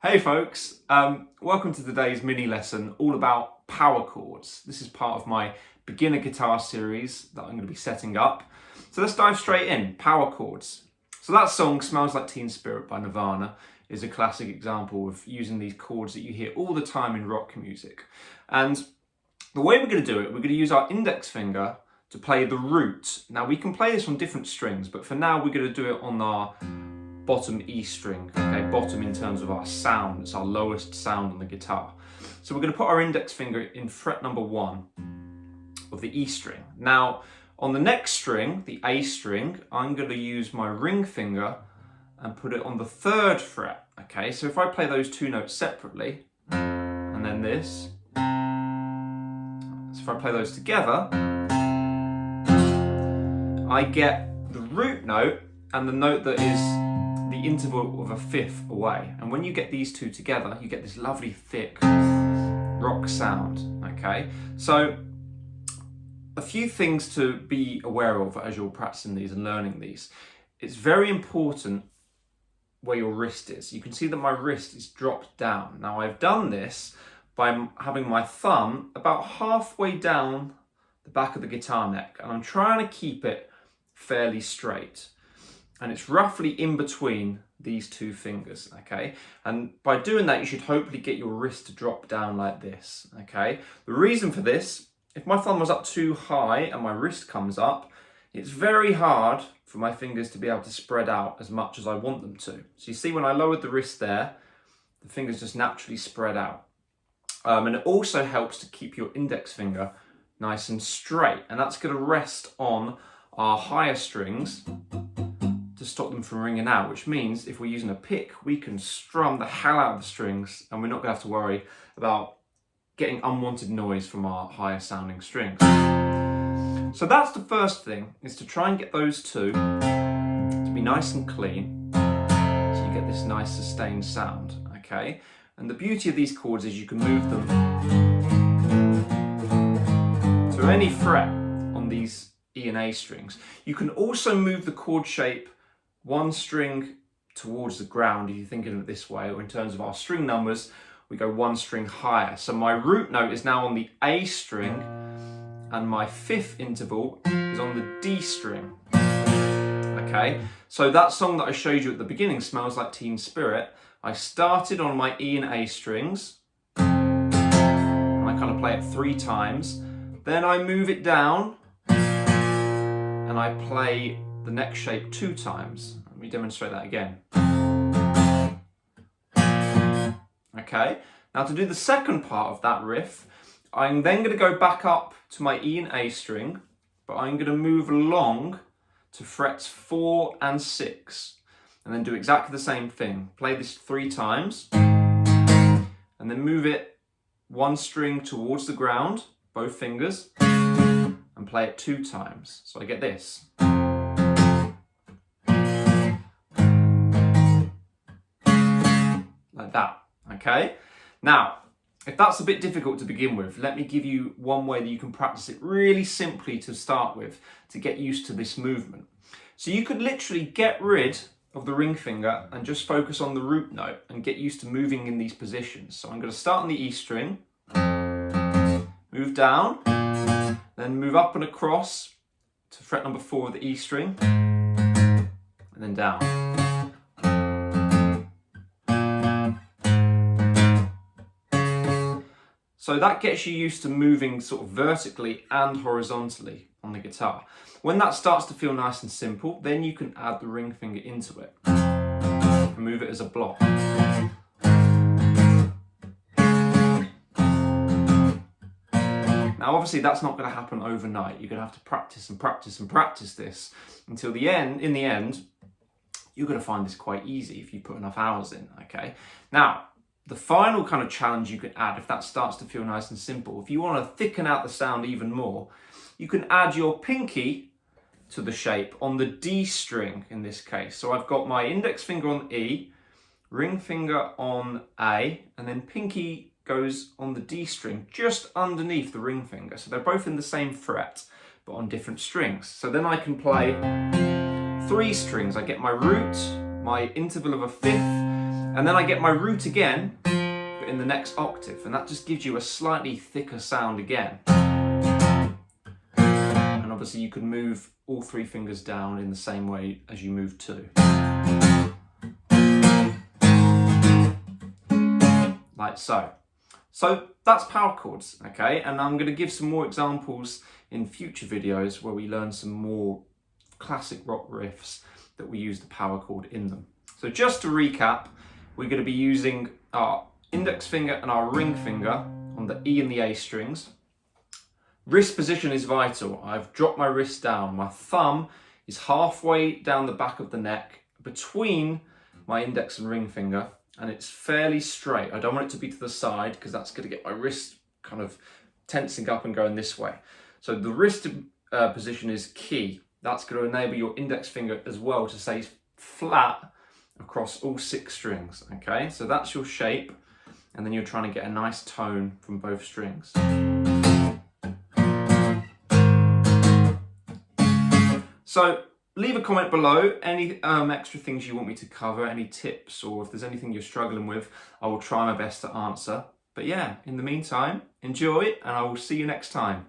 Hey folks, welcome to today's mini lesson all about power chords. This is part of my beginner guitar series that I'm going to be setting up. So let's dive straight in, power chords. So that song, Smells Like Teen Spirit by Nirvana, is a classic example of using these chords that you hear all the time in rock music. And the way we're going to do it, we're going to use our index finger to play the root. Now we can play this on different strings, but for now we're going to do it on our bottom E string, okay, bottom in terms of our sound, it's our lowest sound on the guitar. So we're going to put our index finger in fret number 1 of the E string. Now on the next string, the A string, I'm going to use my ring finger and put it on the 3rd fret, okay, so if I play those two notes separately, and then this, so if I play those together, I get the root note and the note that is the interval of a 5th away. And when you get these two together, you get this lovely thick rock sound, okay? So a few things to be aware of as you're practicing these and learning these. It's very important where your wrist is. You can see that my wrist is dropped down. Now I've done this by having my thumb about halfway down the back of the guitar neck, and I'm trying to keep it fairly straight. And it's roughly in between these two fingers, okay? And by doing that, you should hopefully get your wrist to drop down like this, okay? The reason for this, if my thumb was up too high and my wrist comes up, it's very hard for my fingers to be able to spread out as much as I want them to. So you see when I lowered the wrist there, the fingers just naturally spread out. And it also helps to keep your index finger nice and straight, and that's gonna rest on our higher strings to stop them from ringing out, which means if we're using a pick, we can strum the hell out of the strings and we're not gonna have to worry about getting unwanted noise from our higher sounding strings. So that's the first thing, is to try and get those two to be nice and clean, so you get this nice sustained sound, okay? And the beauty of these chords is you can move them to any fret on these E and A strings. You can also move the chord shape one string towards the ground, if you're thinking of it this way, or in terms of our string numbers, we go one string higher. So my root note is now on the A string, and my 5th interval is on the D string. Okay, so that song that I showed you at the beginning, Smells Like Teen Spirit, I started on my E and A strings, and I kind of play it 3 times. Then I move it down, and I play the next shape 2 times. Let me demonstrate that again. Okay, now to do the second part of that riff, I'm then going to go back up to my E and A string, but I'm going to move along to frets 4 and 6, and then do exactly the same thing. Play this 3 times, and then move it 1 string towards the ground, both fingers, and play it 2 times. So I get this. Like that, okay? Now, if that's a bit difficult to begin with, let me give you one way that you can practice it really simply to start with, to get used to this movement. So you could literally get rid of the ring finger and just focus on the root note and get used to moving in these positions. So I'm going to start on the E string, move down, then move up and across to fret number 4 of the E string, and then down. So that gets you used to moving sort of vertically and horizontally on the guitar. When that starts to feel nice and simple, then you can add the ring finger into it and move it as a block. Now obviously that's not going to happen overnight. You're going to have to practice and practice and practice this until the end. In the end, you're going to find this quite easy if you put enough hours in, okay? Now, the final kind of challenge you can add, if that starts to feel nice and simple, if you want to thicken out the sound even more, you can add your pinky to the shape on the D string in this case. So I've got my index finger on E, ring finger on A, and then pinky goes on the D string just underneath the ring finger. So they're both in the same fret, but on different strings. So then I can play 3 strings. I get my root, my interval of a 5th, And then I get my root again, but in the next octave, and that just gives you a slightly thicker sound again. And obviously you can move all 3 fingers down in the same way as you move 2. Like so. So that's power chords, okay? And I'm going to give some more examples in future videos where we learn some more classic rock riffs that we use the power chord in them. So just to recap, we're going to be using our index finger and our ring finger on the E and the A strings. Wrist position is vital. I've dropped my wrist down. My thumb is halfway down the back of the neck between my index and ring finger, and it's fairly straight. I don't want it to be to the side because that's going to get my wrist kind of tensing up and going this way. So the wrist position is key. That's going to enable your index finger as well to stay flat across all 6 strings, okay? So that's your shape, and then you're trying to get a nice tone from both strings. So leave a comment below, any extra things you want me to cover, any tips, or if there's anything you're struggling with, I will try my best to answer. But yeah, in the meantime, enjoy, and I will see you next time.